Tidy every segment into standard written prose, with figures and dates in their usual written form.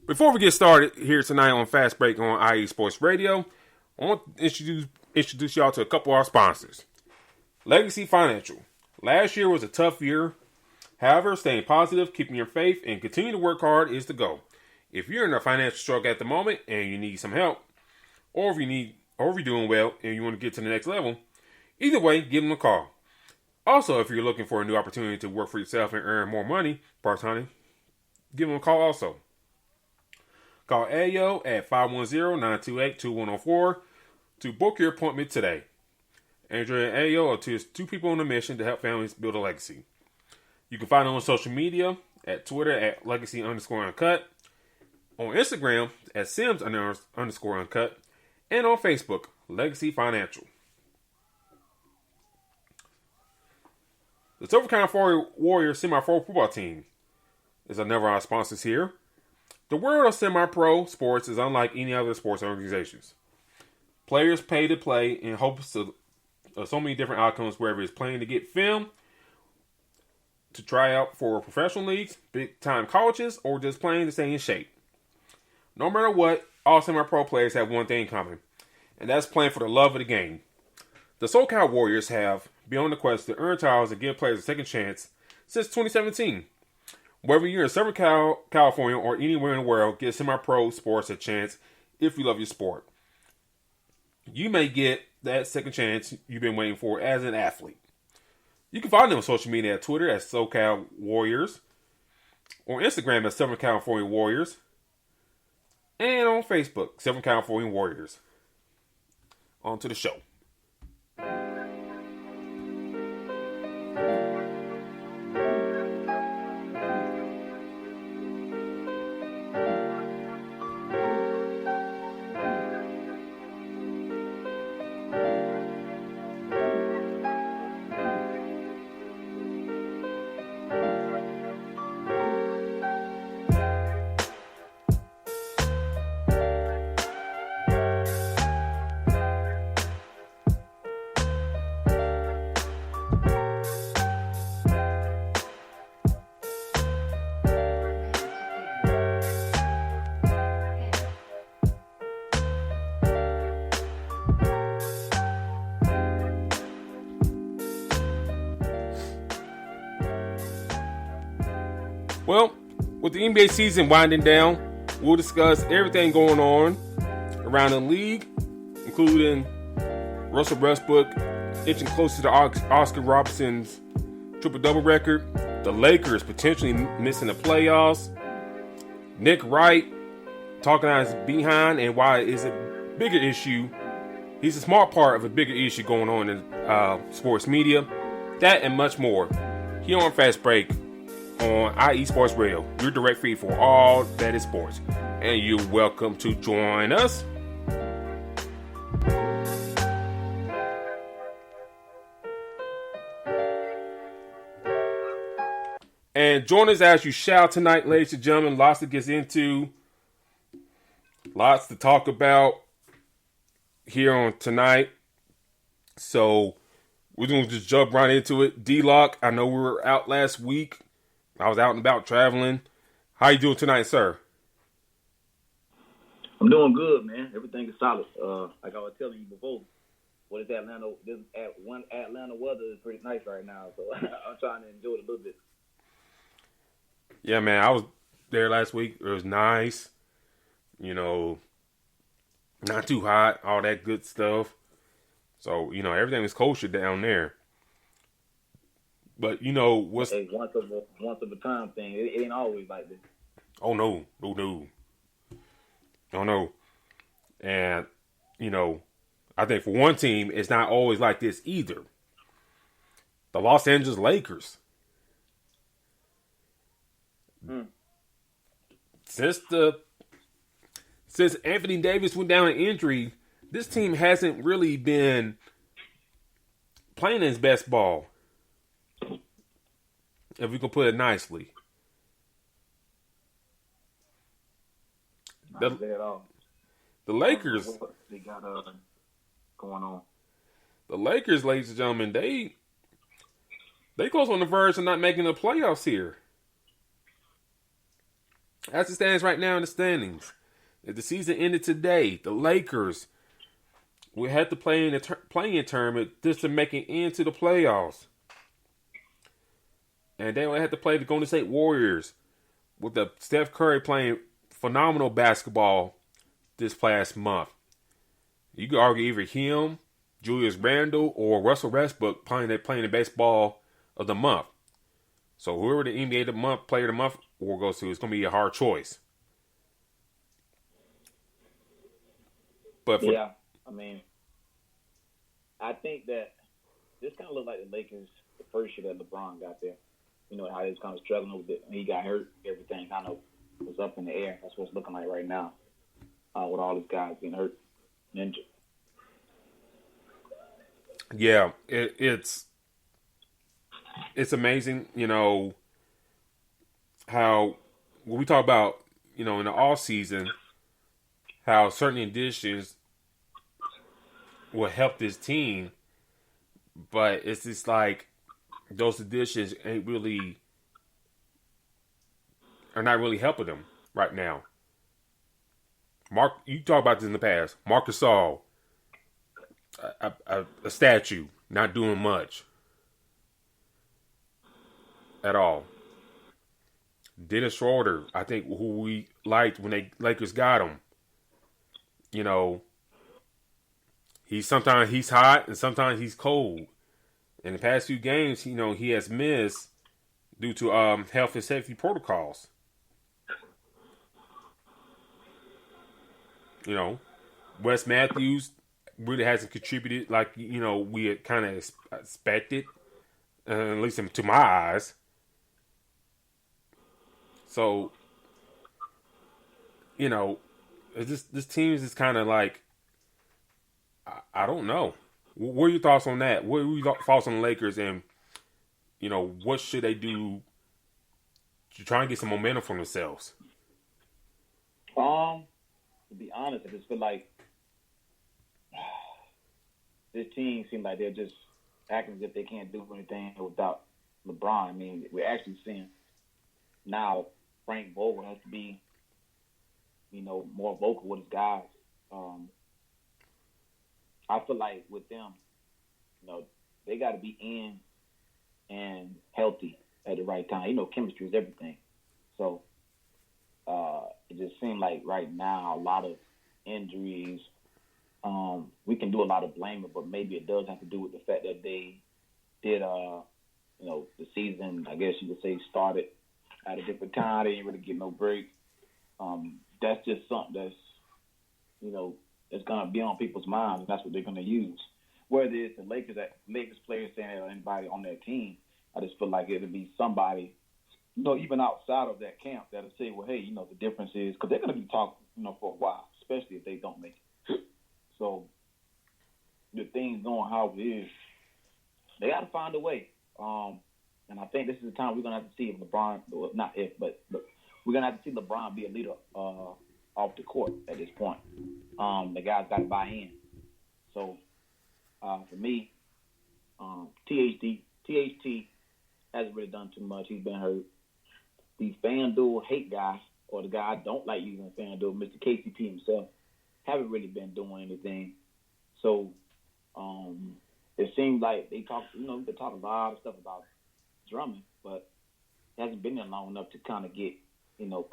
Before we get started here tonight on Fast Break on IE Sports Radio, I want to introduce y'all to a couple of our sponsors. Legacy Financial. Last year was a tough year. However, staying positive, keeping your faith, and continuing to work hard is the goal. If you're in a financial struggle at the moment and you need some help, or if you're doing well and you want to get to the next level, either way, give them a call. Also, if you're looking for a new opportunity to work for yourself and earn more money part-time, give them a call also. Call Ayo at 510-928-2104 to book your appointment today. Andrew and Ayo are two people on a mission to help families build a legacy. You can find them on social media at Twitter at legacy_uncut, on Instagram at Sims_uncut, and on Facebook, Legacy Financial. The Silver County Warriors semi-pro football team is another of our sponsors here. The world of semi-pro sports is unlike any other sports organizations. Players pay to play in hopes of so many different outcomes, whether it's playing to get film, to try out for professional leagues, big-time colleges, or just playing to stay in shape. No matter what, all semi-pro players have one thing in common, and that's playing for the love of the game. The SoCal Warriors have been on the quest to earn titles and give players a second chance since 2017. Whether you're in Southern California or anywhere in the world, give semi-pro sports a chance if you love your sport. You may get that second chance you've been waiting for as an athlete. You can find them on social media at Twitter at SoCal Warriors, on Instagram at Southern California Warriors, and on Facebook, Southern California Warriors. On to the show. Well, with the NBA season winding down, we'll discuss everything going on around the league, including Russell Westbrook inching closer to Oscar Robertson's triple-double record, the Lakers potentially missing the playoffs, Nick Wright talking out his behind and why it is a bigger issue. He's a small part of a bigger issue going on in sports media. That and much more here on Fast Break on IE Sports Radio, your direct feed for all that is sports. And you're welcome to join us. And join us as you shout tonight, ladies and gentlemen. Lots to get into. Lots to talk about here on tonight. So we're going to just jump right into it. D-Lock, I know we were out last week. I was out and about traveling. How you doing tonight, sir? I'm doing good, man. Everything is solid. Like I was telling you before, what is Atlanta? Atlanta weather is pretty nice right now, so I'm trying to enjoy it a little bit. Yeah, man. I was there last week. It was nice. You know, not too hot. All that good stuff. So, you know, everything is kosher down there. But, you know, what's... Hey, once of a time thing. It ain't always like this. Oh, no. No. Oh, no. And, you know, I think for one team, it's not always like this either. The Los Angeles Lakers. Since Anthony Davis went down in injury, this team hasn't really been playing his best ball, if we can put it nicely. Not at all. The Lakers, what they got going on. The Lakers, ladies and gentlemen, they close on the verge of not making the playoffs here. As it stands right now in the standings, if the season ended today, the Lakers would have to play in a play-in tournament just to make it into the playoffs. And they would have to play the Golden State Warriors with the Steph Curry playing phenomenal basketball this past month. You could argue either him, Julius Randle, or Russell Westbrook playing the baseball of the month. So whoever the NBA player of the month award goes to, it's going to be a hard choice. But yeah, I mean, I think that this kind of looked like the Lakers the first year that LeBron got there. You know how he was kind of struggling with it. When he got hurt, everything kind of was up in the air. That's what it's looking like right now, with all these guys getting hurt and injured. Yeah, it's amazing, how when we talk about, in the off season, how certain additions will help this team, but it's just like those additions are not really helping them right now. Mark, you talked about this in the past. Marc Gasol, a statue, not doing much at all. Dennis Schroeder, I think, who we liked when the Lakers got him. Sometimes he's hot and sometimes he's cold. In the past few games, he has missed due to health and safety protocols. Wes Matthews really hasn't contributed like we had kind of expected, at least to my eyes. So, this team is just kind of like, I don't know. What are your thoughts on that? What are your thoughts on the Lakers, and what should they do to try and get some momentum for themselves? To be honest, I just feel like this team seems like they're just acting as if they can't do anything without LeBron. I mean, we're actually seeing now Frank Vogel has to be, more vocal with his guys. I feel like with them, they got to be in and healthy at the right time. Chemistry is everything. So it just seemed like right now a lot of injuries. We can do a lot of blaming, but maybe it does have to do with the fact that they did, the season, I guess you could say, started at a different time. They didn't really get no break. That's just something that's, it's going to be on people's minds, and that's what they're going to use. Whether it's the Lakers players saying it or anybody on their team, I just feel like it'll be somebody, even outside of that camp that'll say, well, hey, the difference is, because they're going to be talking, for a while, especially if they don't make it. So the thing's going how it is. They got to find a way. And I think this is the time we're going to have to see if LeBron, not if, but we're going to have to see LeBron be a leader off the court at this point. The guys got to buy in. So for me, THT hasn't really done too much. He's been hurt. These FanDuel hate guys, or the guy I don't like using FanDuel, Mr. KCP himself, haven't really been doing anything. So it seems like they talk, they talk a lot of stuff about Drummond, but it hasn't been there long enough to kind of get,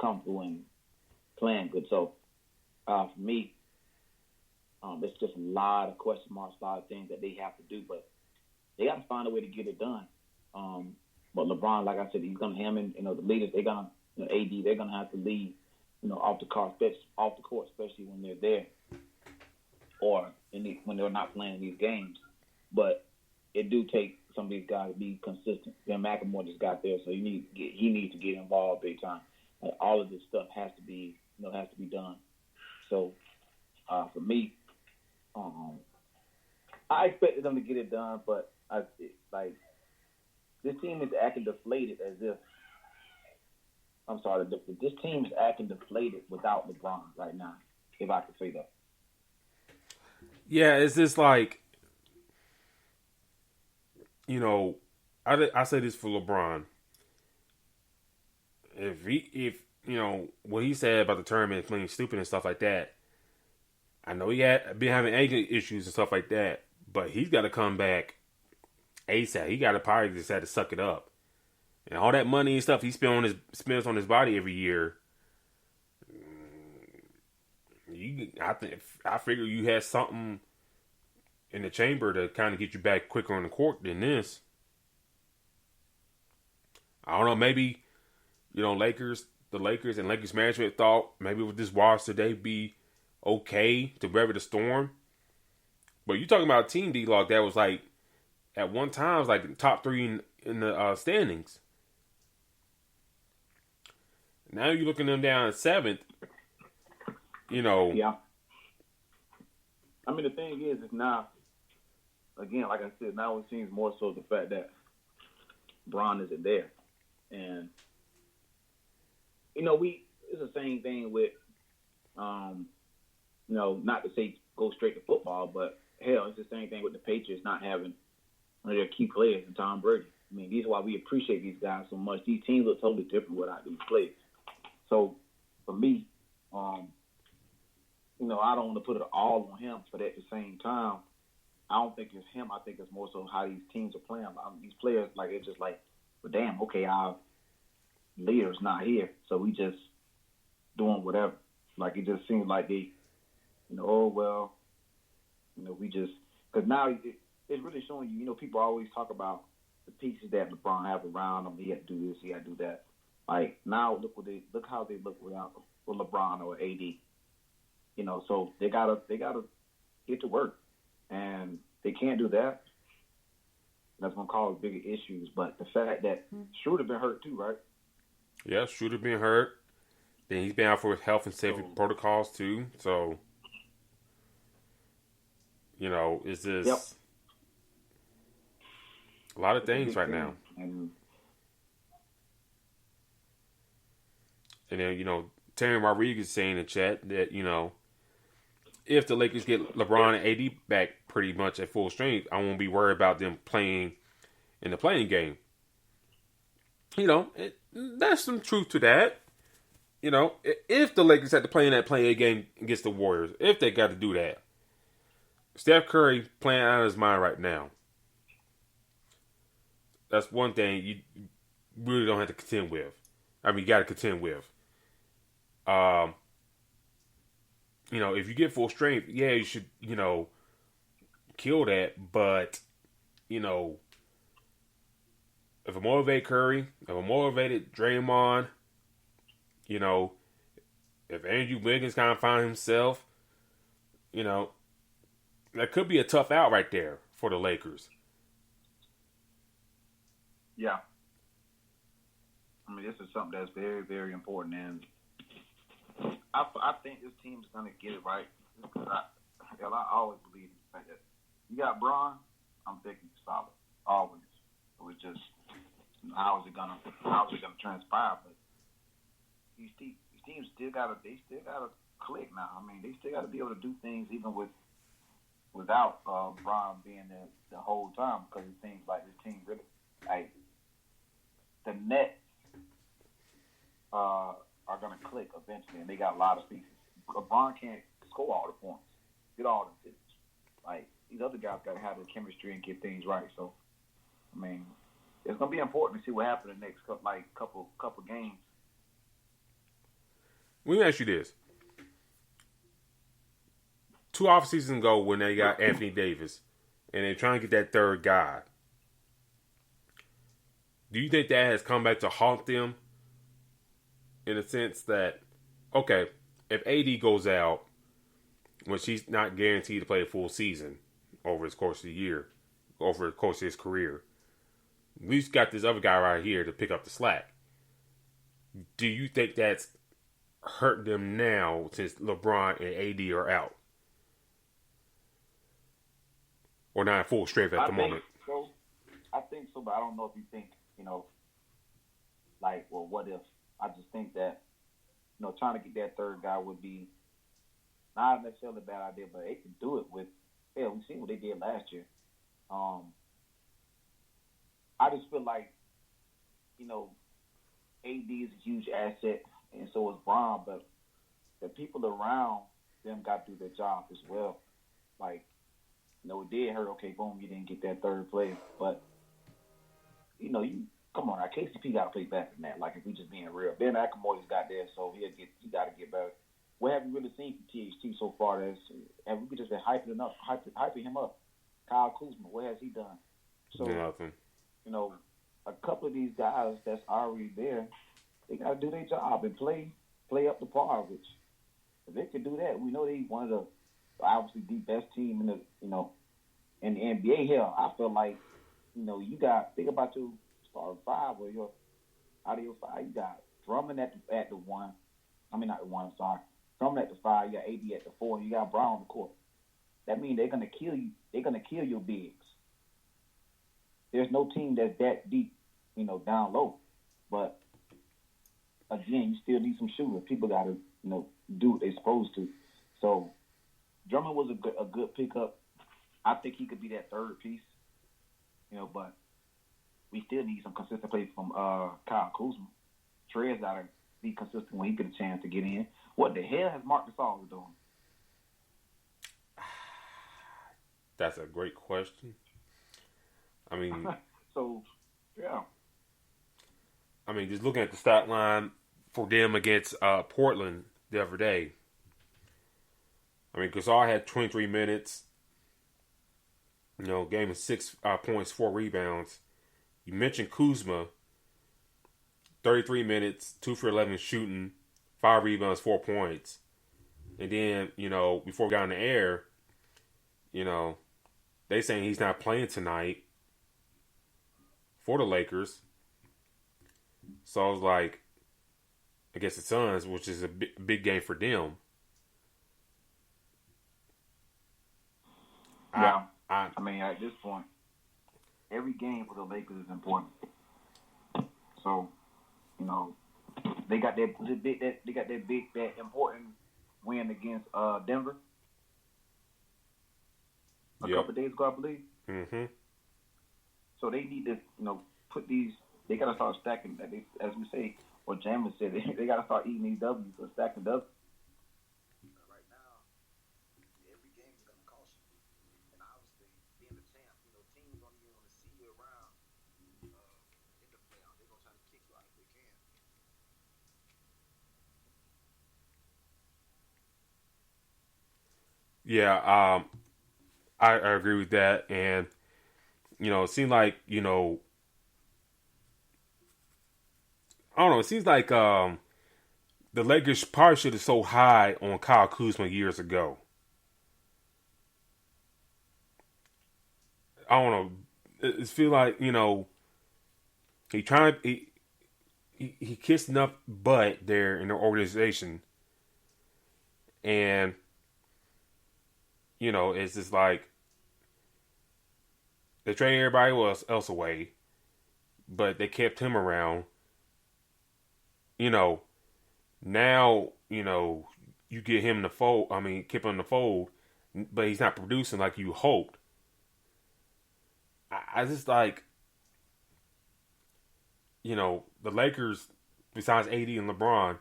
comfortable and playing good. So for me, it's just a lot of question marks, a lot of things that they have to do, but they got to find a way to get it done. But LeBron, like I said, he's going to him the leaders, they're going to, AD, they're going to have to lead, off the court, especially when they're there or when they're not playing these games. But it do take some of these guys to be consistent. McElmore just got there, so he needs to get involved big time. Like, all of this stuff has to be done. So for me, I expected them to get it done, but this team is acting deflated as if. I'm sorry, this team is acting deflated without LeBron right now, if I could say that. Yeah, it's just like, I say this for LeBron. If what he said about the tournament playing stupid and stuff like that. I know he had been having anger issues and stuff like that, but he's got to come back ASAP. He got to probably just had to suck it up, and all that money and stuff he spends on his body every year. I figure you had something in the chamber to kind of get you back quicker on the court than this. I don't know. Maybe the Lakers and Lakers management thought maybe with this roster they'd be okay to weather the storm. But you talking about a team, D-Log, that was like at one time was like top 3 in the standings. Now you're looking them down at 7th. Yeah. I mean, the thing is now, again, like I said, now it seems more so the fact that Bron isn't there. And, it's the same thing with, not to say go straight to football, but hell, it's the same thing with the Patriots not having one of their key players in Tom Brady. I mean, these are why we appreciate these guys so much. These teams look totally different without these players. So, for me, I don't want to put it all on him, but at the same time, I don't think it's him. I think it's more so how these teams are playing. These players, like, it's just like, well, damn, okay, our leader's not here, so we just doing whatever. Like, it just seems like they, we just, because now it's really showing you, people always talk about the pieces that LeBron have around him. He had to do this, he had to do that. Like, now look how they look without with LeBron or AD. So they gotta get to work, and they can't do that. That's gonna cause bigger issues. But the fact that Schroeder been hurt too, right? Yeah, Schroeder been hurt. Then he's been out for his health and safety protocols too. So, it's just a lot of things right now. And then, Terry Rodriguez saying in the chat that, if the Lakers get LeBron and AD back pretty much at full strength, I won't be worried about them playing in the playing game. There's some truth to that. If the Lakers had to play in that playing game against the Warriors, if they got to do that, Steph Curry playing out of his mind right now. That's one thing you really don't have to contend with. I mean, you got to contend with. If you get full strength, yeah, you should, kill that. But, if I motivate Curry, if I motivated Draymond, if Andrew Wiggins kind of found himself, that could be a tough out right there for the Lakers. Yeah. I mean, this is something that's very, very important, and I think this team's gonna get it right. Because I always believe in the fact that you got Bron, I'm thinking solid, always. It was just how is it gonna transpire? But these teams still gotta click now. I mean, they still gotta be able to do things even without Bron being there the whole time, because it seems like this team really, like, the Nets are going to click eventually, and they got a lot of pieces. LeBron can't score all the points, get all the assists. Like, these other guys got to have the chemistry and get things right. So, I mean, it's going to be important to see what happens in the next couple games. Let me ask you this. 2 off seasons ago, when they got Anthony Davis, and they're trying to get that third guy, do you think that has come back to haunt them? In the sense that, okay, if AD goes out, when she's not guaranteed to play a full season over his course of the year, over the course of his career, we've got this other guy right here to pick up the slack. Do you think that's hurt them now since LeBron and AD are out? Or not at full strength at the moment? I think so, but I don't know if you think, what if? I just think that, trying to get that third guy would be not necessarily a bad idea, but they can do it with, we've seen what they did last year. I just feel like, AD is a huge asset, and so is Bron, but the people around them got to do their job as well. Like, it did hurt. Okay, boom, you didn't get that third play, but you come on, KCP got to play better than that. Like, if we just being real, Ben McLemore just got there, so he got to get better. What have you really seen from THT so far? And we just been hyping him up. Kyle Kuzma, what has he done? So nothing. A couple of these guys that's already there, they got to do their job and play up to par. Which, if they can do that, we know they one of the obviously the best team in the in the NBA. Hell, I feel like you got think about your starting five or out of your five, you got Drummond at the one. I mean not the one. Sorry, Drummond at the five. You got AD at the four. You got Brown on the court. That means they're gonna kill you. They're gonna kill your bigs. There's no team that's that deep, down low. But again, you still need some shooters. People got to, do what they're supposed to. So Drummond was a good pickup. I think he could be that third piece, but we still need some consistent play from Kyle Kuzma. Trey's got to be consistent when he gets a chance to get in. What the hell has Marc Gasol doing? That's a great question. I mean, so yeah. I mean, just looking at the stat line for them against Portland the other day. I mean, Gasol had 23 minutes. Game of 6 points, 4 rebounds. You mentioned Kuzma, 33 minutes, 2 for 11 shooting, 5 rebounds, 4 points. And then, before we got on the air, they saying he's not playing tonight for the Lakers. So I was like, against the Suns, which is a big game for them. Yeah, I mean, at this point, every game for the Lakers is important. So, they got that important win against Denver a couple days ago, I believe. Mm-hmm. So they need to, put these. They got to start stacking. As we say, or Jammers said, they got to start eating these W's or stacking W's. Right now, every game is going to cost you. And obviously, being the champ, teams don't even want to see you around in the playoffs. They're going to try to kick you out if they can. Yeah, I agree with that. And, it seemed like, I don't know. It seems like the Lakers probably should have so high on Kyle Kuzma years ago. I don't know. It feels like he kissed enough butt there in the organization, and it's just like they traded everybody else away, but they kept him around. Now, you get him in the fold. I mean, keep him in the fold, but he's not producing like you hoped. I just like, the Lakers, besides AD and LeBron,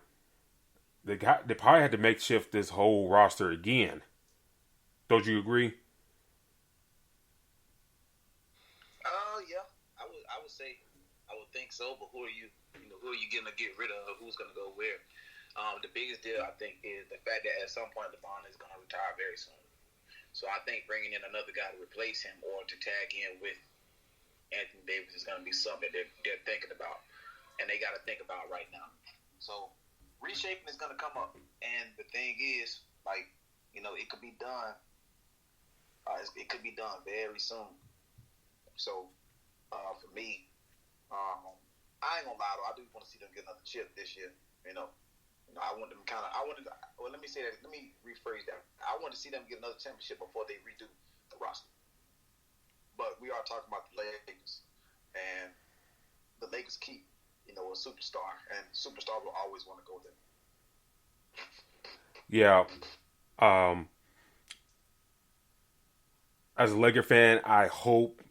they probably had to makeshift this whole roster again. Don't you agree? Yeah, I would say, I would think so. But who are you going to get rid of? Who's going to go where? The biggest deal, I think, is the fact that at some point LeBron is going to retire very soon. So I think bringing in another guy to replace him or to tag in with Anthony Davis is going to be something they're thinking about, and they got to think about right now. So reshaping is going to come up, and the thing is, it could be done. It could be done very soon. So for me, I ain't gonna lie though. I do want to see them get another chip this year. I want them let me say that. Let me rephrase that. I want to see them get another championship before they redo the roster. But we are talking about the Lakers, and the Lakers keep, a superstar, and superstar will always want to go there. Yeah. As a Laker fan, I hope,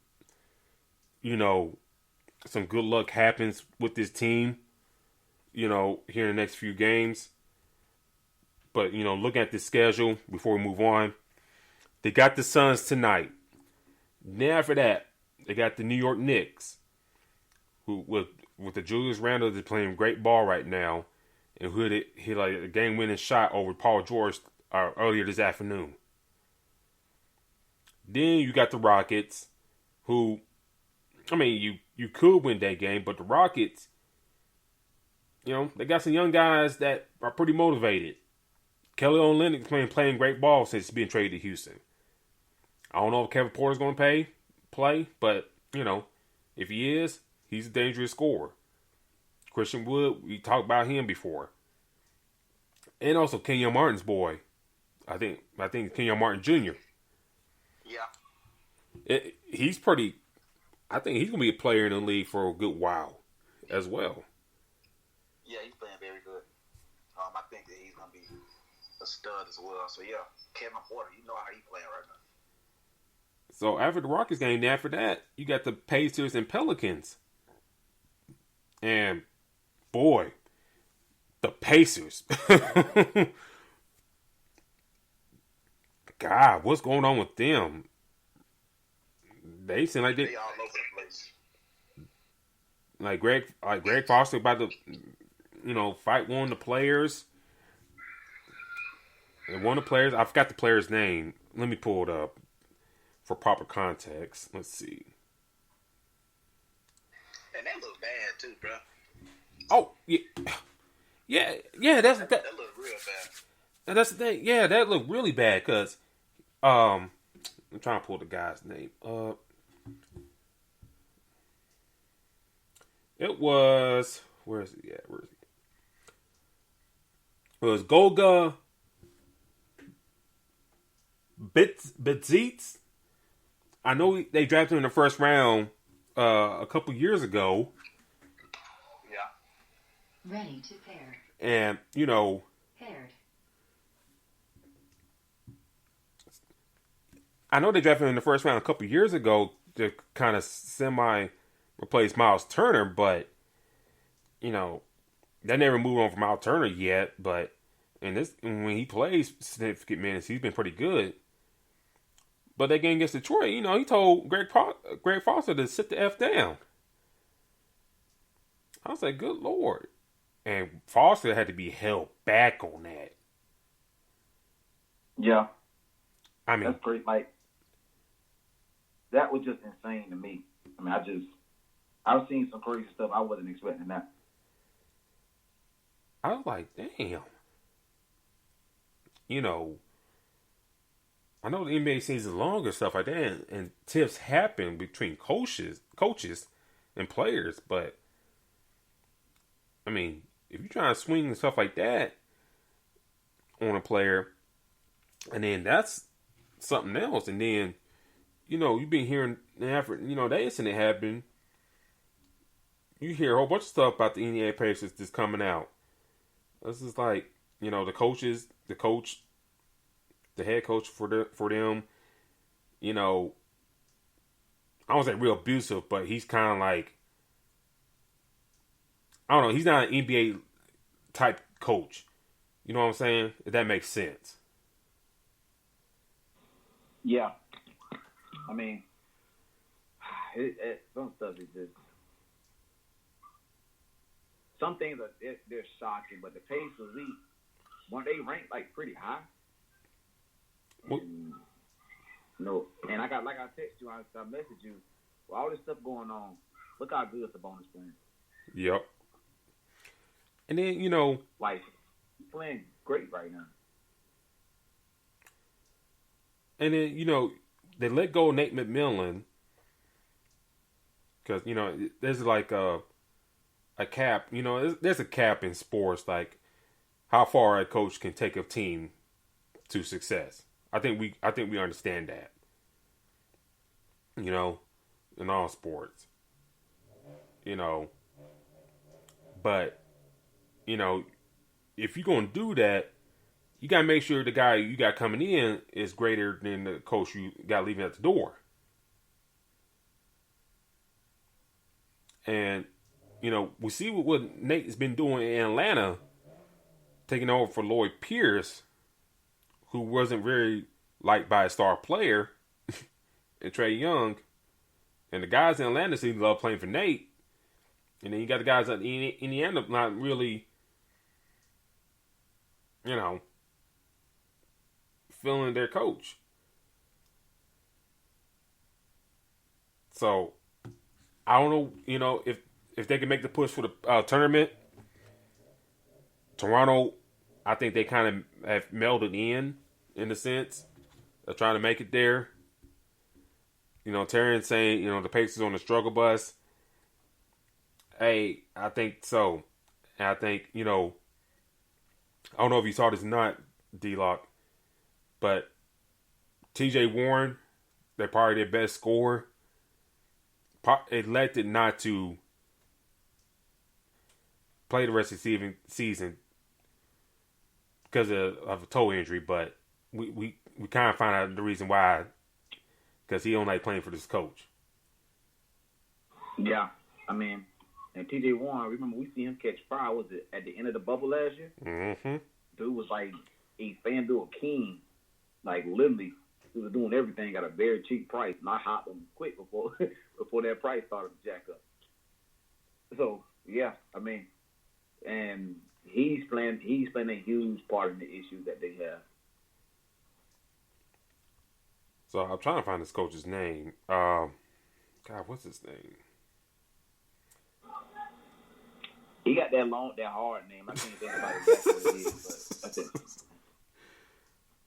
some good luck happens with this team. here in the next few games. But, looking at the schedule before we move on, they got the Suns tonight. Then after that, they got the New York Knicks, who with the Julius Randle is playing great ball right now, and who hit like a game-winning shot over Paul George earlier this afternoon. Then you got the Rockets, who, you could win that game, but the Rockets, they got some young guys that are pretty motivated. Kelly Olynyk playing great ball since being traded to Houston. I don't know if Kevin Porter's going to play, but, if he is, he's a dangerous scorer. Christian Wood, we talked about him before. And also Kenyon Martin's boy. I think Kenyon Martin Jr. Yeah. He's pretty... I think he's going to be a player in the league for a good while as well. Yeah, he's playing very good. I think that he's going to be a stud as well. So, yeah, Kevin Porter, you know how he's playing right now. So, after the Rockets game, after that, you got the Pacers and Pelicans. And, boy, the Pacers. God, what's going on with them? They seem like they all over the place. Like Greg Foster about to, fight one of the players. And one of the players, I forgot the player's name. Let me pull it up for proper context. Let's see. And they look bad too, bro. Oh, yeah. That look real bad. And that's the thing. Yeah, that looked really bad because, I'm trying to pull the guy's name up. It was, where is he at? It was Golga Bitzits. I know they drafted him in the first round a couple years ago. Yeah. Ready to pair. And, Paired. I know they drafted him in the first round a couple years ago to kind of semi-replace Miles Turner, but, they never moved on from Miles Turner yet, but when he plays significant minutes, he's been pretty good. But that game against Detroit, he told Greg Foster to sit the F down. I was like, good Lord. And Foster had to be held back on that. Yeah. I mean, that's great. Like, that was just insane to me. I've seen some crazy stuff. I wasn't expecting that. I was like, damn. I know the NBA season long and stuff like that, and tiffs happen between coaches and players, but if you're trying to swing and stuff like that on a player, and then that's something else, and then you've been hearing after that incident happened, you hear a whole bunch of stuff about the NBA Pacers that's coming out. This is like the coaches, the head coach for them, I won't say real abusive, but he's kind of like, I don't know, he's not an NBA type coach. You know what I'm saying? If that makes sense. Yeah. Some stuff is just, some things they're shocking, but the Pacers, when they rank like pretty high. And, and I got, like I text you, I messaged you, with all this stuff going on, look how good Sabonis playing. Yep. And then, like, he's playing great right now. And then, they let go of Nate McMillan because, there's like a cap, there's a cap in sports, like how far a coach can take a team to success. I think we understand that. In all sports. But, if you're going to do that, you got to make sure the guy you got coming in is greater than the coach you got leaving at the door. And, we see what Nate has been doing in Atlanta, taking over for Lloyd Pierce, who wasn't very liked by a star player, and Trae Young. And the guys in Atlanta seem to love playing for Nate. And then you got the guys in Indiana not really, feeling their coach. So, I don't know, if they can make the push for the tournament. Toronto, I think they kind of have melded in a sense of trying to make it there. Terrence saying, the Pacers on the struggle bus. Hey, I think so. And I think, I don't know if you saw this or not, D-Lock, but TJ Warren, they're probably their best scorer, elected not to play the rest of the season because of a toe injury, but we kind of find out the reason why, because he don't like playing for this coach. Yeah, and T.J. Warren, remember we see him catch fire, was it at the end of the bubble last year? Mm-hmm. Dude was like a FanDuel king. Like, literally, he was doing everything at a very cheap price. And I hopped him quick before that price started to jack up. So, yeah, and he's playing a huge part in the issue that they have. So, I'm trying to find this coach's name. God, what's his name? He got that hard name. I can't think about exactly what it is, but that's it.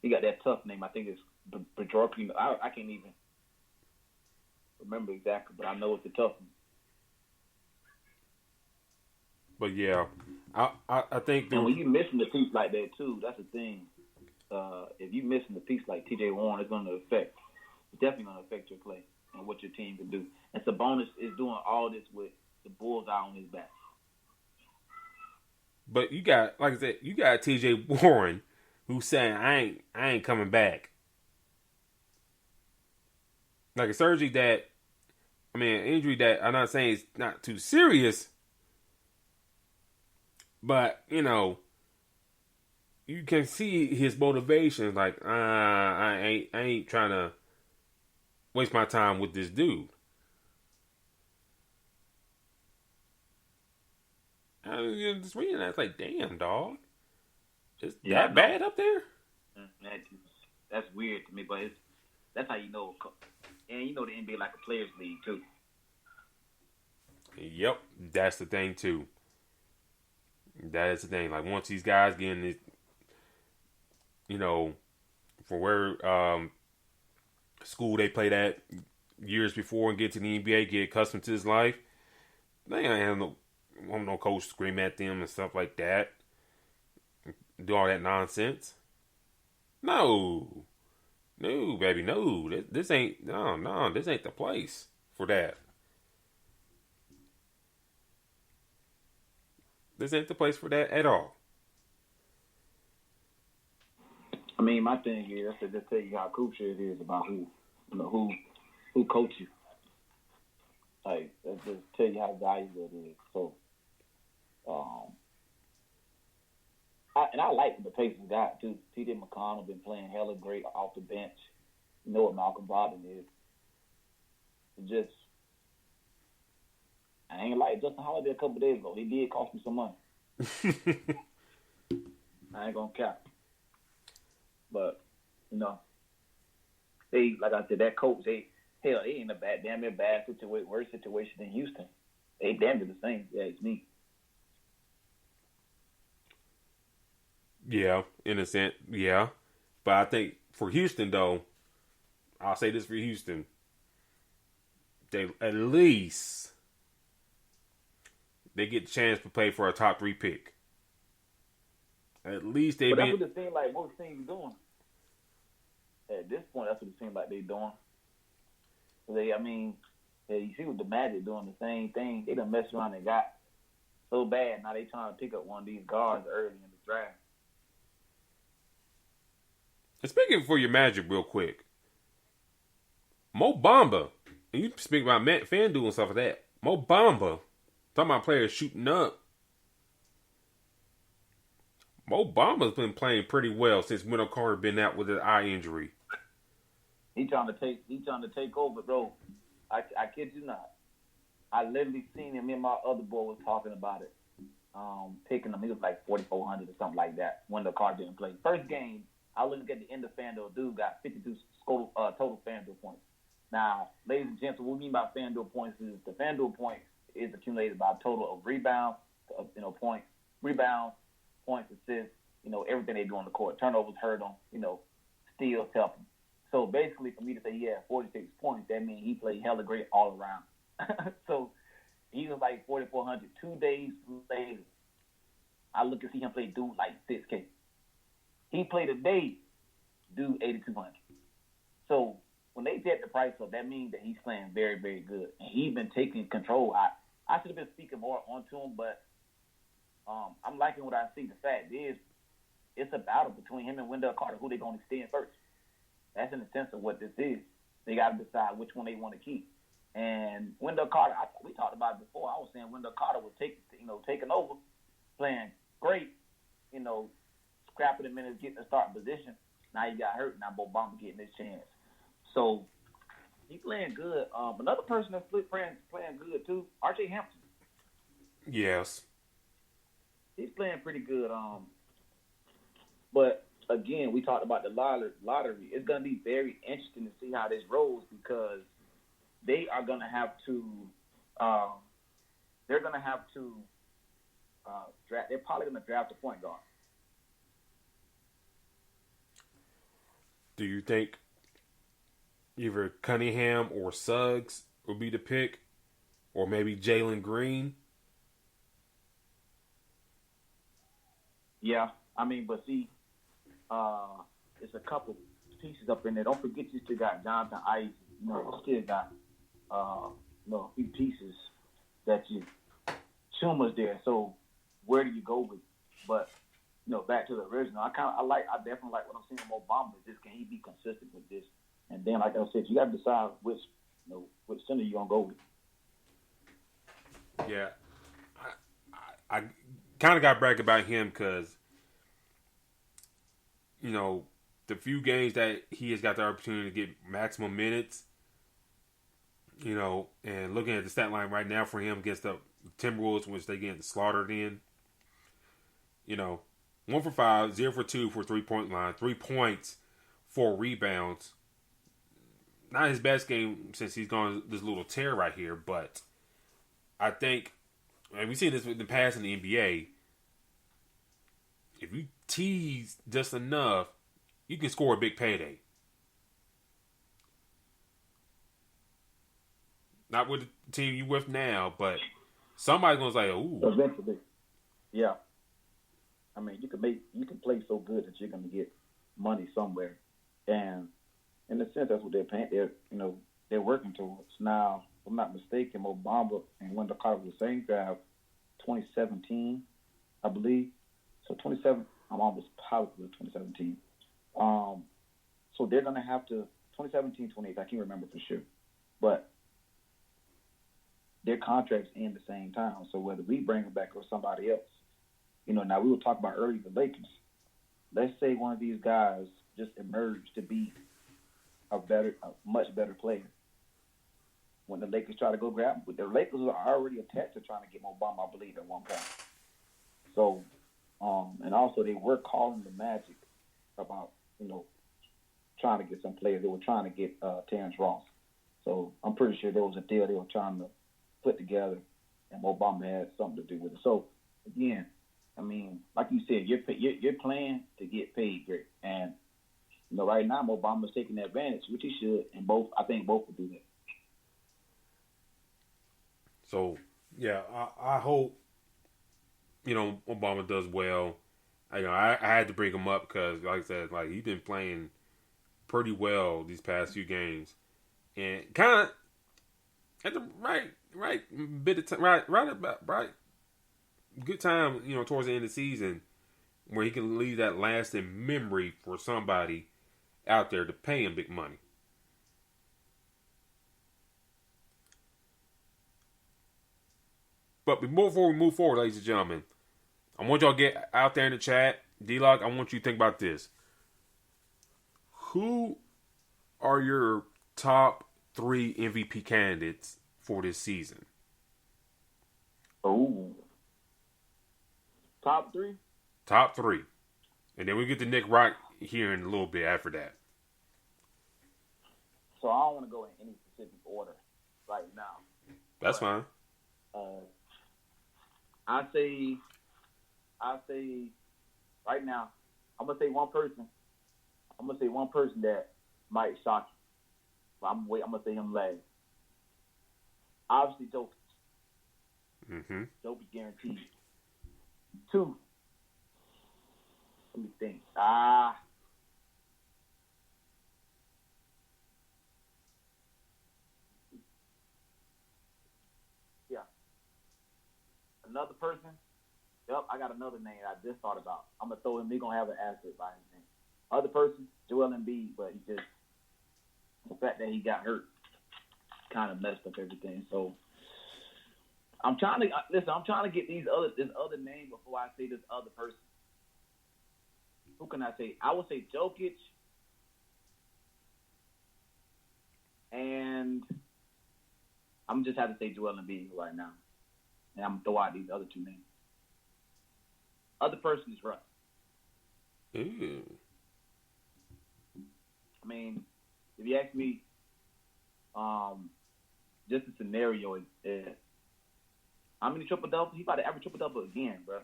He got that tough name. I think it's Bajorky. I can't even remember exactly, but I know it's a tough one. But yeah, I think. And when you missing the piece like that too, that's the thing. If you missing the piece like T.J. Warren, it's definitely going to affect your play and what your team can do. And Sabonis is doing all this with the bullseye on his back. But you got, like I said, you got T.J. Warren, who's saying I ain't coming back. Like a surgery injury that I'm not saying is not too serious, but you can see his motivation. Like I ain't trying to waste my time with this dude. I was just reading that. It's like, damn, dog. Is that bad up there? That's weird to me, but that's how you know. And the NBA like a players' league, too. Yep, that's the thing, too. That is the thing. Like, once these guys getting it, for where school they played at years before and get to the NBA, get accustomed to this life, they ain't have no coach scream at them and stuff like that. Do all that nonsense. No, baby, no. This ain't this ain't the place for that. This ain't the place for that at all. My thing is, I said, just tell you how crucial it is about who coach you. Like, that just tell you how valuable it is. So, I like the Pacers got too. T.J. McConnell been playing hella great off the bench. You know what Malcolm Brogdon is. It just, I ain't like Justin Holiday a couple days ago. He did cost me some money. I ain't gonna cap. But they, like I said, that coach, they ain't a damn near bad situation, worse situation than Houston. They damn near the same. Yeah, it's me. Yeah, in a sense, yeah. But I think for Houston, though, I'll say this for Houston. They at least they get the chance to play for a top 3 pick. At least they. But that's what it seems like most teams doing. At this point, that's what it seems like they doing. You see what the Magic doing the same thing. They done messed around and got so bad. Now they trying to pick up one of these guards early in the draft. And speaking for your Magic real quick, Mo Bamba, and you speak about FanDuel and stuff like that, Mo Bamba Talking about players shooting up. Mo Bamba's been playing pretty well since Wendell Carter been out with an eye injury. He trying to take over, bro. I kid you not. I literally seen him. Me and my other boy was talking about it. Picking him. He was like 4,400 or something like that. Wendell Carter didn't play. First game, I looked at the end of FanDuel. Dude got 52 total FanDuel points. Now, ladies and gents, what we mean by FanDuel points is the FanDuel points is accumulated by a total of rebounds, points, assists, everything they do on the court. Turnovers hurt them, steals help them. So basically, for me to say he had 46 points, that means he played hella great all around. So he was like 4,400. 2 days later, I look and see him play dude like 6K. He played a day, dude 8,200. So when they set the price up, that means that he's playing very, very good. And he's been taking control. I should have been speaking more onto him, but I'm liking what I see. The fact is, it's a battle between him and Wendell Carter, who they're going to extend first. That's in the sense of what this is. They got to decide which one they want to keep. And Wendell Carter, we talked about it before. I was saying Wendell Carter was taking over, playing great, scrapping the minutes, getting the starting position. Now he got hurt. Now Bo Bamba getting his chance. So he's playing good. Another person that's playing good too, R.J. Hampton. Yes. He's playing pretty good. But again, we talked about the lottery. It's going to be very interesting to see how this rolls because they are going to have to. They're going to have to draft. They're probably going to draft a point guard. Do you think either Cunningham or Suggs will be the pick, or maybe Jalen Green? Yeah, but see, there's a couple pieces up in there. Don't forget you still got Jonathan Ice. You still got a few pieces that you Schumer's there. So where do you go with? But back to the original. I definitely like what I'm seeing from Obama. Just can he be consistent with this? And then, like I said, you got to decide which center you gonna go with. Yeah, I kind of got bragged about him because the few games that he has got the opportunity to get maximum minutes, and looking at the stat line right now for him against the Timberwolves, which they get slaughtered in, 1 for 5, 0 for 2 for 3-point line, 3 points, 4 rebounds. Not his best game since he's gone this little tear right here, but I think, and we've seen this in the past in the NBA, if you tease just enough, you can score a big payday. Not with the team you with now, but somebody's gonna say, "Ooh." Eventually, yeah. You can play so good that you're gonna get money somewhere, and in a sense, that's what they're paying. They're working towards. Now, if I'm not mistaken, Obama and Wendell Carter was the same draft, 2017, I believe. So 27, I'm almost positive 2017. So they're gonna have to 2017, 28. I can't remember for sure, but their contracts end the same time. So whether we bring them back or somebody else, now we were talking about earlier the Lakers. Let's say one of these guys just emerged to be a much better player. When the Lakers try to go grab him, but the Lakers are already attached to trying to get Bamba, I believe, at one point. So, and also they were calling the Magic about, trying to get some players. They were trying to get Terrence Ross. So I'm pretty sure there was a deal they were trying to put together, and Bamba had something to do with it. So again, like you said, you're playing to get paid great, and right now Bamba's taking advantage, which he should, and I think both will do that. So yeah, I hope Obama does well. I had to bring him up because, like I said, he's been playing pretty well these past few games, and kind of at the right bit of time, right good time, towards the end of the season, where he can leave that lasting memory for somebody out there to pay him big money. But before we move forward, ladies and gentlemen, I want y'all to get out there in the chat. D-Lock, I want you to think about this. Who are your top 3 MVP candidates for this season? Oh. Top 3? Top 3. And then we get to Nick Wright here in a little bit after that. So I don't want to go in any specific order right now. That's fine. I say right now, I'm gonna say one person. I'm gonna say one person that might shock you. But I'm gonna say him last. Obviously, Jokic. Mm-hmm. Jokic guaranteed. 2. Let me think. Yeah. Another person. Yep, I got another name I just thought about. I'm gonna throw him. He's gonna have an asterisk by his name. Other person, Joel Embiid, but he just the fact that he got hurt kind of messed up everything. So I'm trying to get this other name before I say this other person. Who can I say? I would say Jokic, and I'm just have to say Joel Embiid right now, and I'm gonna throw out these other 2 names. Other person is Russ. Ooh. I mean, if you ask me, just a scenario is how many triple doubles? He's about to average triple double again, bro.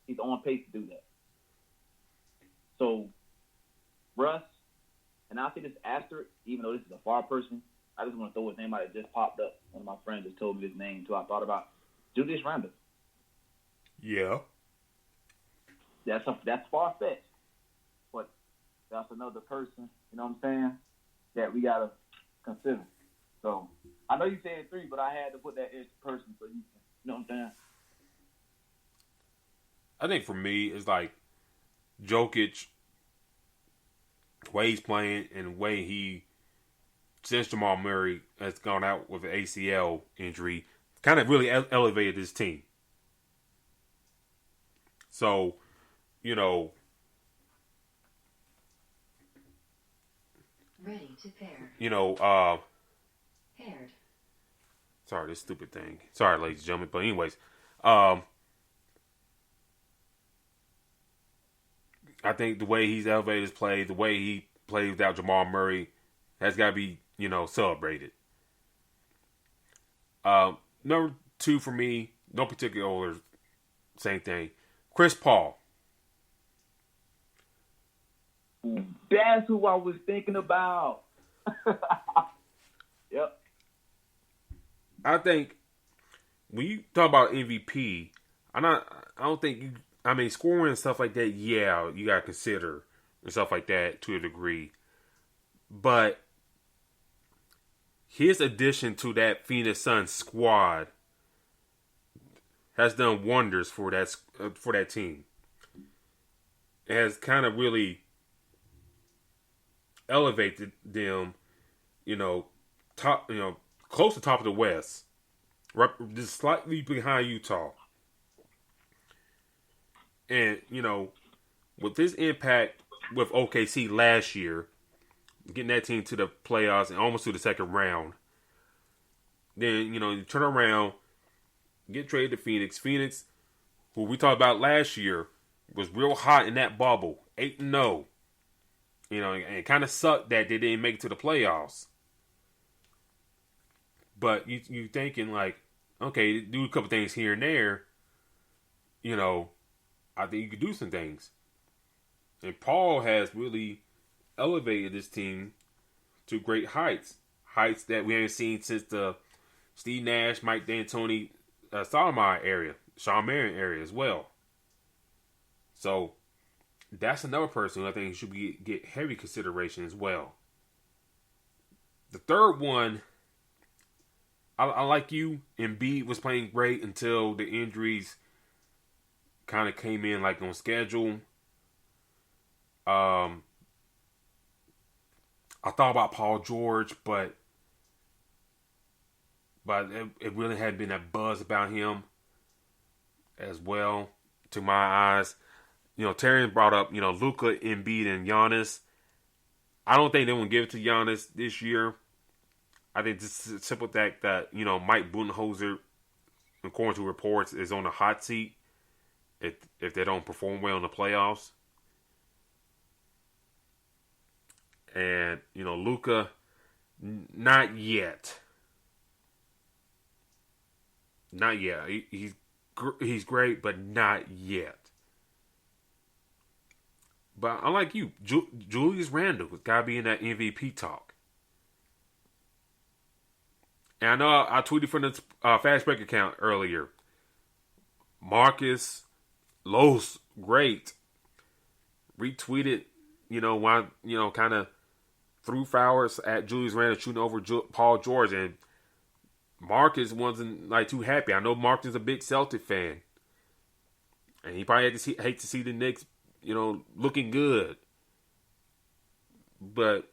He's on pace to do that. So, Russ, and I'll say this asterisk, even though this is a far person, I just want to throw his name out. It just popped up. One of my friends just told me his name, so I thought about Julius Randle. Yeah. That's far fetched, but that's another person. You know what I'm saying? That we gotta consider. So I know you said 3, but I had to put that extra person so you know what I'm saying. I think for me, it's like Jokic, the way he's playing and the way he, since Jamal Murray has gone out with an ACL injury, kind of really elevated this team. So, you know, ready to pair. You know, Paired. Sorry, this stupid thing. Sorry, ladies and gentlemen. But anyways, I think the way he's elevated his play, the way he plays without Jamal Murray, has got to be, celebrated. Number 2 for me, no particular order, same thing. Chris Paul. That's who I was thinking about. Yep. I think when you talk about MVP, I don't think scoring and stuff like that, yeah, you gotta consider and stuff like that to a degree. But his addition to that Phoenix Suns squad has done wonders for that team. It has kind of really elevated them, close to top of the West, right, just slightly behind Utah. And, with his impact with OKC last year, getting that team to the playoffs and almost to the second round, then, you turn around, get traded to Phoenix. Phoenix, who we talked about last year, was real hot in that bubble, 8-0. And it kind of sucked that they didn't make it to the playoffs. But you thinking like, okay, do a couple things here and there. I think you could do some things. And Paul has really elevated this team to great heights. Heights that we haven't seen since the Steve Nash, Mike D'Antoni, Solomon era, Sean Marion era as well. So that's another person who I think should get heavy consideration as well. The third one, I like you. Embiid was playing great until the injuries kind of came in like on schedule. I thought about Paul George, but but it really had been a buzz about him as well, to my eyes. Terry brought up, Luka, Embiid, and Giannis. I don't think they will give it to Giannis this year. I think this is a simple fact that, Mike Budenholzer, according to reports, is on the hot seat if they don't perform well in the playoffs. And, Luka, not yet. Not yet. He's great, but not yet. But unlike you, Julius Randle has got to be in that MVP talk. And I know I tweeted from the Fast Break account earlier. Marcus Los, great. Retweeted, kind of threw flowers at Julius Randle shooting over Paul George. And Marcus wasn't too happy. I know Marcus is a big Celtic fan. And he probably had to hate to see the Knicks looking good. But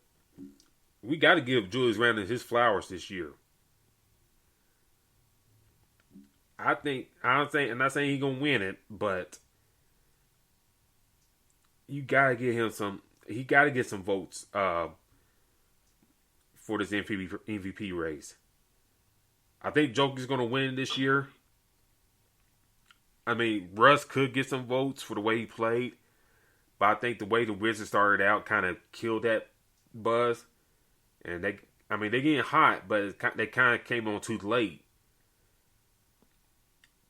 we got to give Julius Randle his flowers this year. I'm not saying he's going to win it, but you got to get him he got to get some votes for this MVP race. I think Jokic is going to win this year. I mean, Russ could get some votes for the way he played. But I think the way the Wizards started out kind of killed that buzz. And they're getting hot, but they kind of came on too late.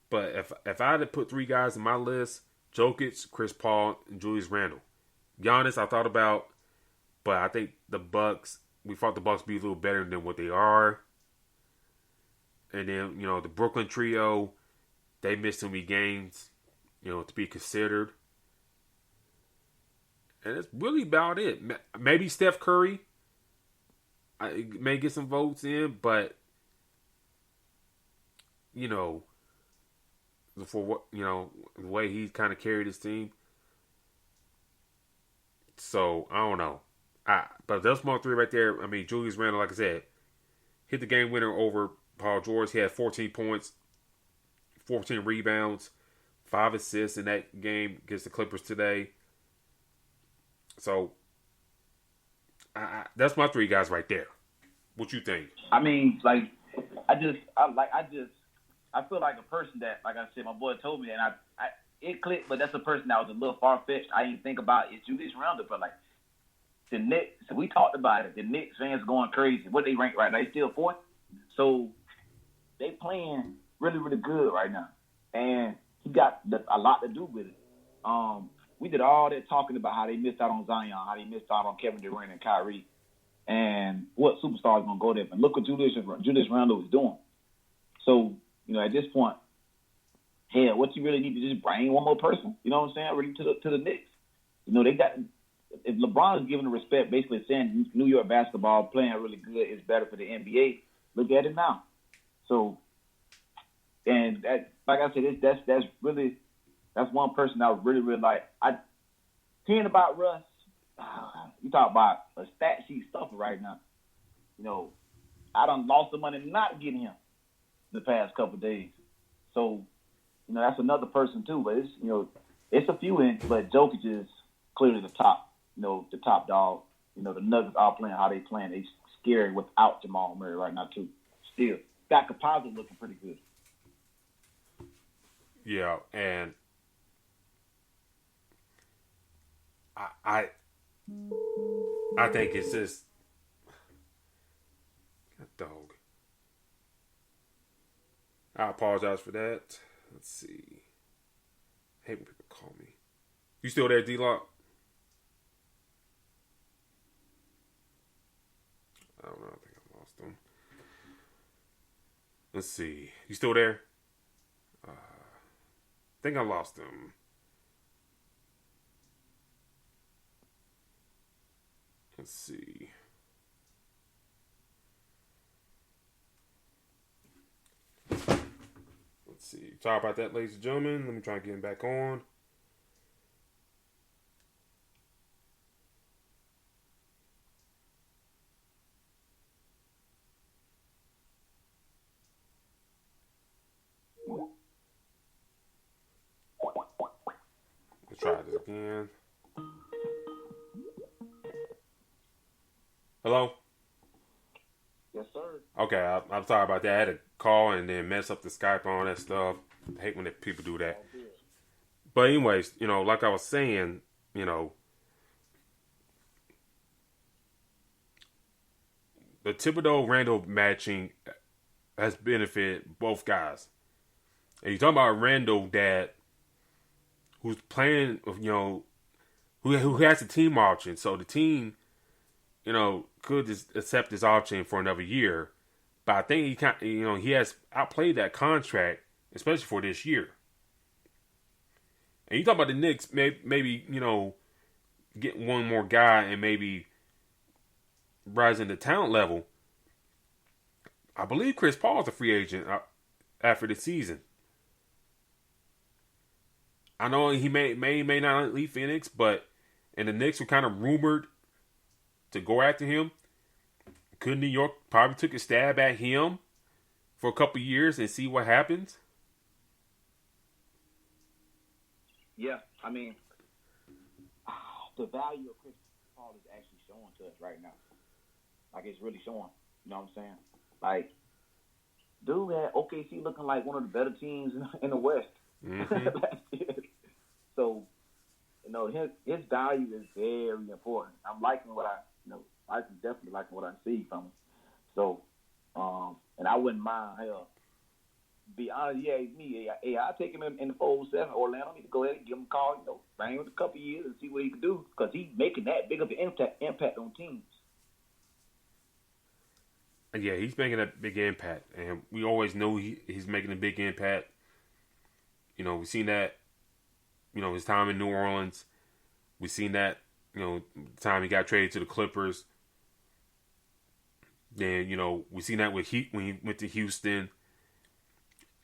But if I had to put three guys in my list, Jokic, Chris Paul, and Julius Randle. Giannis, I thought about, but I think we thought the Bucks be a little better than what they are. And then, the Brooklyn trio, they missed too many games, to be considered. And that's really about it. Maybe Steph Curry may get some votes in, but for what the way he kind of carried his team. So I don't know. But those small three right there. I mean, Julius Randle, like I said, hit the game winner over Paul George. He had 14 points, 14 rebounds, 5 assists in that game against the Clippers today. So, that's my three guys right there. What you think? I mean, I feel like a person that, like I said, my boy told me, and it clicked, but that's a person that was a little far fetched. I didn't think about it. Julius Randle, but the Knicks. So we talked about it. The Knicks fans going crazy. What they rank right now? They still fourth. So they playing really, really good right now, and he got a lot to do with it. We did all that talking about how they missed out on Zion, how they missed out on Kevin Durant and Kyrie, and what superstar is going to go there. But look what Julius Randle is doing. So, at this point, hell, what you really need to just bring one more person, you know what I'm saying, really to the Knicks. They got, if LeBron is giving the respect, basically saying New York basketball playing really good is better for the NBA, look at it now. So, and that, like I said, that's one person I really, really like. Hearing about Russ, you talk about a stat sheet stuffer right now. I done lost the money not getting him the past couple of days. So, that's another person too. But it's a few in. But Jokic is clearly the top. The top dog. The Nuggets are playing how they playing. They scary without Jamal Murray right now too. Still, got Capazzo looking pretty good. Yeah, and I think it's just a dog. I apologize for that. Let's see. I hate when people call me. You still there, D-Lock? I don't know. I think I lost him. Let's see. You still there? I think I lost him. Let's see. Let's see. Sorry about that, ladies and gentlemen. Let me try and get him back on. again. Hello? Yes, sir. Okay, I'm sorry about that. I had to call and then mess up the Skype and all that stuff. I hate when people do that. But anyways, like I was saying, the Thibodeau-Randle matching has benefited both guys. And you're talking about Randle that who's playing, who has a team option. So the team, could just accept this option for another year. But I think he has outplayed that contract, especially for this year. And you talk about the Knicks, maybe get one more guy and maybe rising the talent level. I believe Chris Paul's a free agent after the season. I know he may not leave Phoenix, and the Knicks were kind of rumored to go after him. Could New York probably took a stab at him for a couple years and see what happens? Yeah, I mean, the value of Chris Paul is actually showing to us right now. Like, it's really showing. You know what I'm saying? Like, dude had OKC looking like one of the better teams in the West last year. So, his value is very important. I'm liking what I'm definitely liking what I see from him. So, and I wouldn't mind, be honest, I'll take him in the 407. Orlando need to go ahead and give him a call, bring him a couple of years and see what he can do, because he's making that big of an impact on teams. Yeah, he's making that big impact, and we always know he's making a big impact. We've seen that, his time in New Orleans. We've seen that, the time he got traded to the Clippers. Then, we've seen that when he went to Houston.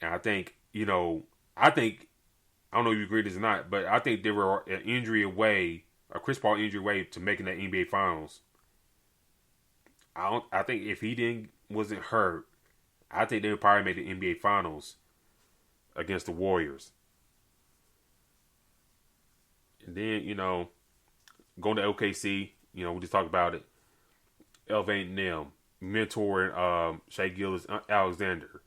And I think, I don't know if you agree with this or not, but I think they were an injury away, a Chris Paul injury away to making that NBA Finals. I think if he wasn't hurt, I think they would probably make the NBA Finals against the Warriors. And then, going to OKC, we just talked about it. Elevating them, mentoring Shai Gilgeous-Alexander.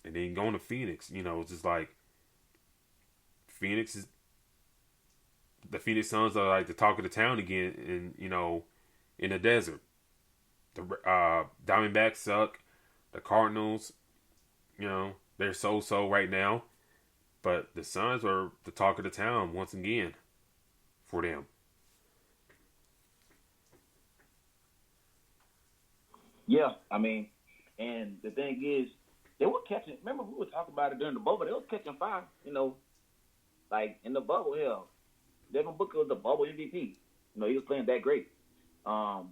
And then going to Phoenix, it's just like the Phoenix Suns are like the talk of the town again in the desert. The Diamondbacks suck. The Cardinals, they're so right now. But the Suns are the talk of the town once again for them. Yeah, I mean, and the thing is, they were catching. Remember, we were talking about it during the bubble. They were catching fire. Like in the bubble. Hell, Devin Booker was the bubble MVP. He was playing that great. So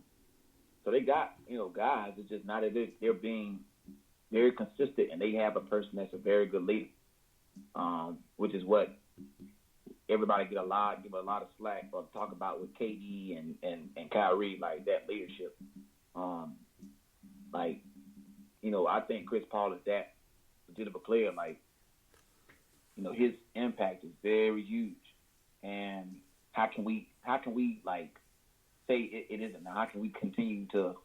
they got guys. It's just not that they're being very consistent, and they have a person that's a very good leader, which is what everybody give a lot of slack or talk about with KD and Kyrie, like that leadership. I think Chris Paul is that legit of a player. Like, his impact is very huge. And how can we like say it isn't? How can we continue to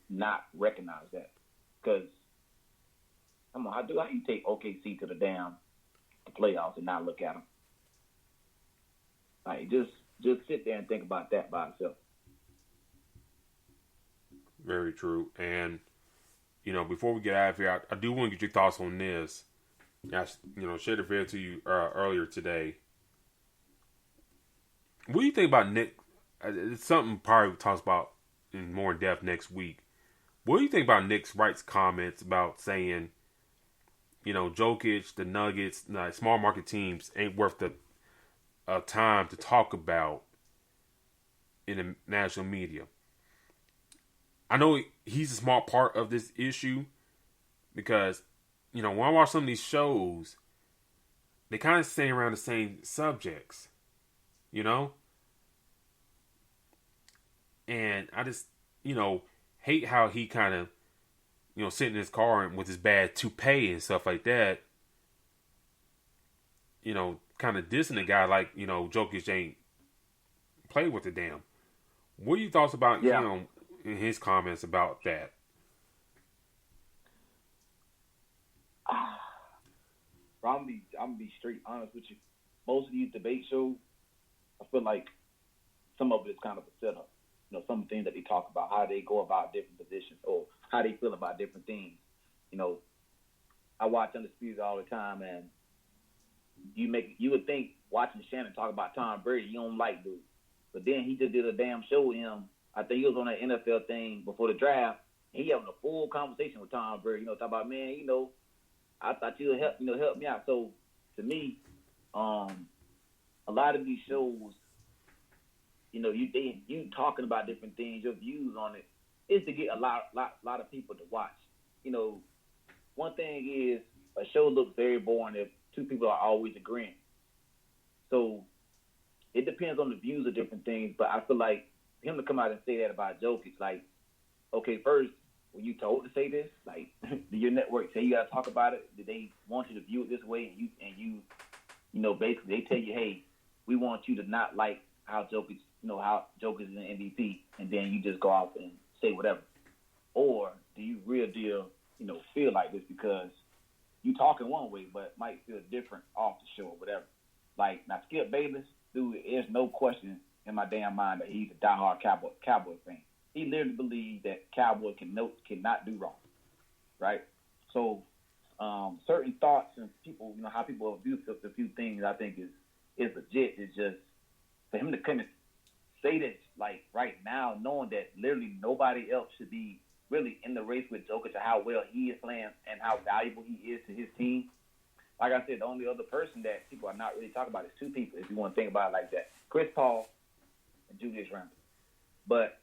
not recognize that? Because come on, how you take OKC to the playoffs and not look at them? Like, just sit there and think about that by itself. Very true. And before we get out of here, I do want to get your thoughts on this. I shared a video to you earlier today. What do you think about Nick? It's something probably talks about in more depth next week. What do you think about Nick Wright's comments about saying, Jokic, the Nuggets, small market teams ain't worth the time to talk about in the national media? I know he's a small part of this issue because, when I watch some of these shows, they kind of stay around the same subjects, And I just, hate how he kind of, sit in his car with his bad toupee and stuff like that. kind of dissing a guy like, Jokic ain't played with the damn. What are your thoughts about him and his comments about that? I'm gonna be straight honest with you. Most of these debate shows, I feel like some of it is kind of a setup. Some of the things that they talk about, how they go about different positions or how they feel about different things. I watch Undisputed all the time, and you would think watching Shannon talk about Tom Brady, you don't like dude. But then he just did a damn show with him. I think he was on that NFL thing before the draft, and he having a full conversation with Tom Brady. Talk about, man, I thought you would help me out. So to me, a lot of these shows, you talking about different things, your views on it, is to get a lot of people to watch. One thing is a show looks very boring if two people are always agreeing. So it depends on the views of different things, but I feel like him to come out and say that about Jokic, like, okay, first, were you told to say this? Like, did your network say you got to talk about it? Did they want you to view it this way? And you basically they tell you, hey, we want you to not like how Jokic, how Jokic is an MVP, and then you just go out and say whatever. Or do you real deal, feel like this because you talking one way, but might feel different off the show or whatever. Like, now Skip Bayless, dude, there's no question in my damn mind that he's a diehard Cowboy fan. He literally believes that Cowboys cannot do wrong, right? So certain thoughts and people, how people view a few things, I think is legit. It's just for him to come and say this, like, right now, knowing that literally nobody else should be really in the race with Jokic or how well he is playing and how valuable he is to his team. Like I said, the only other person that people are not really talking about is two people, if you want to think about it like that. Chris Paul and Julius Randle. But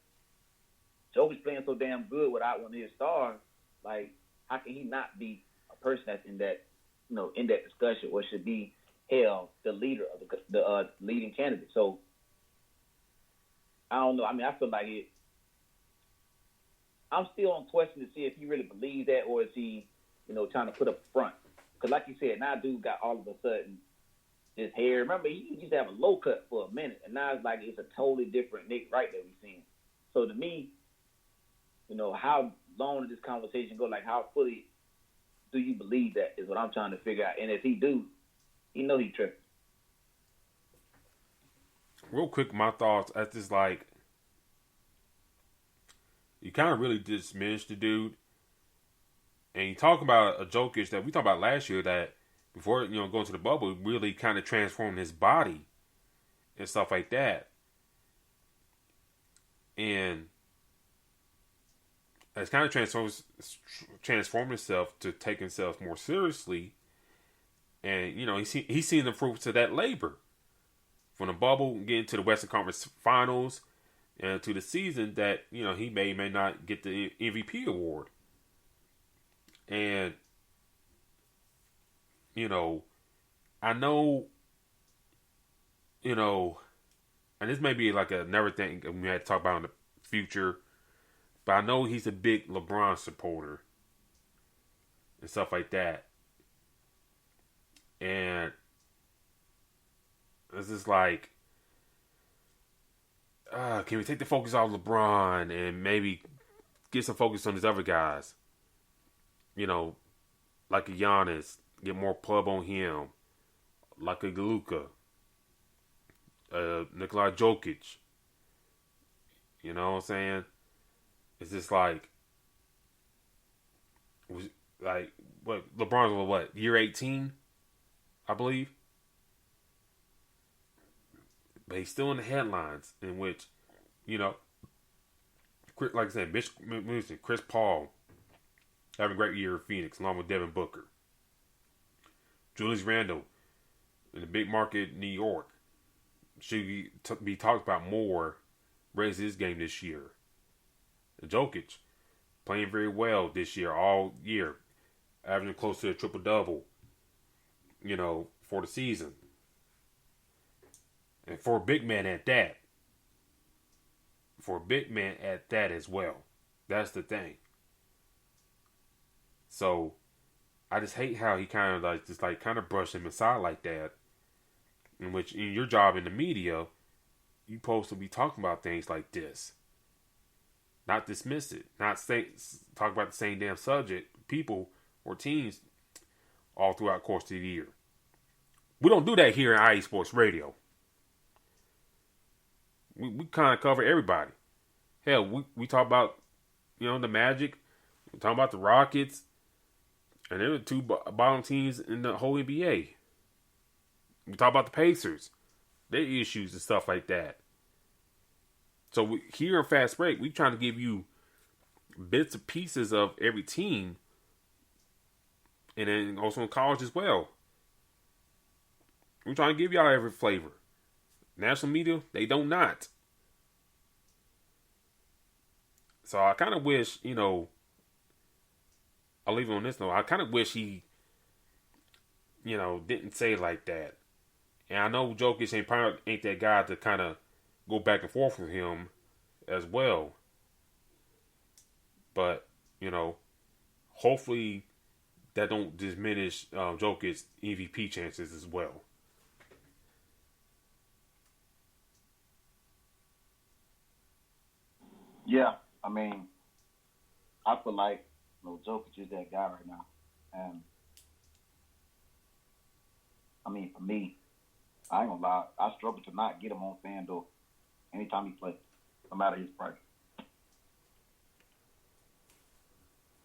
Jokic playing so damn good without one of his stars, like, how can he not be a person that's in that, in that discussion or should be held the leader of the leading candidate? So, I don't know. I mean, I feel like I'm still on question to see if he really believes that or is he, trying to put up a front. Because like you said, now dude got all of a sudden his hair. Remember, he used to have a low cut for a minute, and now it's like it's a totally different Nick Wright that we're seeing. So to me, how long did this conversation go? Like, how fully do you believe that is what I'm trying to figure out. And if he do, he tripping. Real quick, my thoughts at this, like, you kind of really dismiss the dude. And you talk about a Jokic that we talked about last year that before, going to the bubble, really kind of transformed his body and stuff like that. And it's kind of transformed himself to take himself more seriously. And, he's seen the fruits of that labor. From the bubble, getting to the Western Conference Finals, and to the season that, he may not get the MVP award. And, I know, and this may be like another thing we had to talk about in the future, but I know he's a big LeBron supporter and stuff like that. And it's just like, can we take the focus off LeBron and maybe get some focus on these other guys? Like a Giannis, get more pub on him. Like a Luka, Nikola Jokic. You know what I'm saying? It's just like what LeBron's what, year 18, I believe. But he's still in the headlines, in which, like I said, Chris Paul having a great year in Phoenix, along with Devin Booker. Julius Randle in the big market, New York, should be talked about more, raise his game this year. And Jokic playing very well this year, all year, averaging close to a triple-double, for the season. And for a big man at that. For a big man at that as well. That's the thing. So, I just hate how he kind of brushed him aside like that. in which in your job in the media, you're supposed to be talking about things like this. Not dismiss it. Not talk about the same damn subject, people or teams all throughout the course of the year. We don't do that here in IE Sports Radio. We kind of cover everybody. Hell, we talk about, the Magic. We talk about the Rockets. And they're the two bottom teams in the whole NBA. We talk about the Pacers. Their issues and stuff like that. So here in Fast Break, we're trying to give you bits and pieces of every team. And then also in college as well. We're trying to give y'all every flavor. National media, they don't not. So I kind of wish, I'll leave it on this note. I kind of wish he, didn't say it like that. And I know Jokic ain't that guy to kind of go back and forth with him as well. But, hopefully that don't diminish Jokic's MVP chances as well. Yeah, I mean, I feel like Jokic is that guy right now. And, I mean, for me, I ain't gonna lie, I struggle to not get him on FanDuel anytime he plays, no matter his price.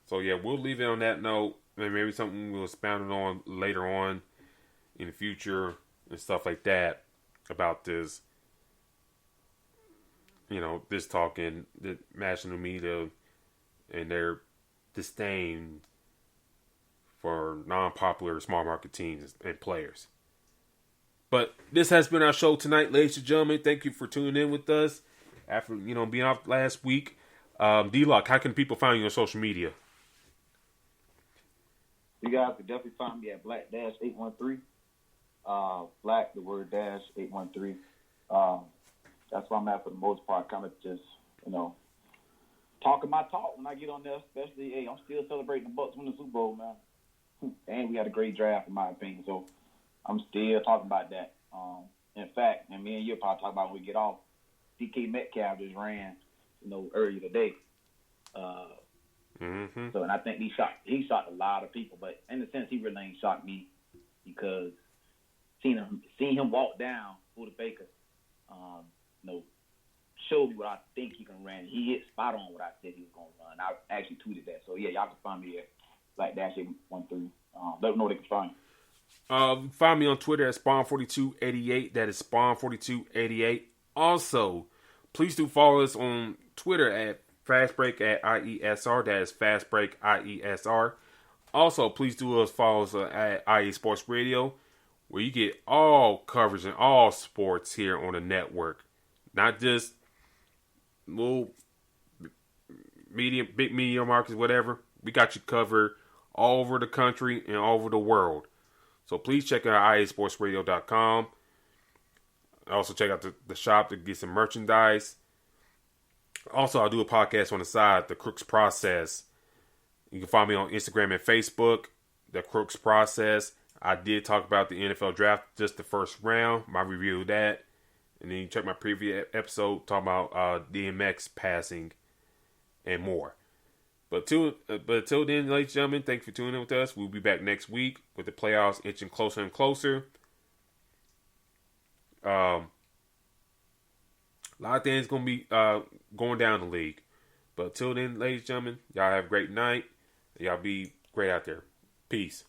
So, yeah, we'll leave it on that note. And maybe something we'll expound on later on in the future and stuff like that about this. This talking the national media and their disdain for non-popular small market teams and players. But this has been our show tonight, ladies and gentlemen. Thank you for tuning in with us after, being off last week. D-Lock, how can people find you on social media? You guys can definitely find me at Black-813. Black, the word dash 813. That's where I'm at for the most part, kind of just, talking my talk when I get on there, especially, hey, I'm still celebrating the Bucks winning the Super Bowl, man. And we had a great draft, in my opinion, so I'm still talking about that. In fact, and me and you'll probably talk about when we get off, DK Metcalf just ran, earlier today. So, and I think he shocked a lot of people, but in a sense, he really ain't shocked me because seeing him walk down Buda Baker, showed me what I think he can run. He hit spot on what I said he was going to run. I actually tweeted that. So, yeah, y'all can find me at Black-813. Let them know they can find me. Find me on Twitter at Spawn4288. That is Spawn4288. Also, please do follow us on Twitter at Fastbreak at IESR. That is Fastbreak IESR. Also, please do follow us at IE Sports Radio, where you get all coverage and all sports here on the network. Not just little big media markets, whatever. We got you covered all over the country and all over the world. So please check out iasportsradio.com. Also check out the shop to get some merchandise. Also, I'll do a podcast on the side, The Crooks Process. You can find me on Instagram and Facebook, The Crooks Process. I did talk about the NFL draft, just the first round, my review of that. And then you check my previous episode talking about DMX passing and more. But until then, ladies and gentlemen, thanks for tuning in with us. We'll be back next week with the playoffs inching closer and closer. A lot of things going to be going down the league. But until then, ladies and gentlemen, y'all have a great night. Y'all be great out there. Peace.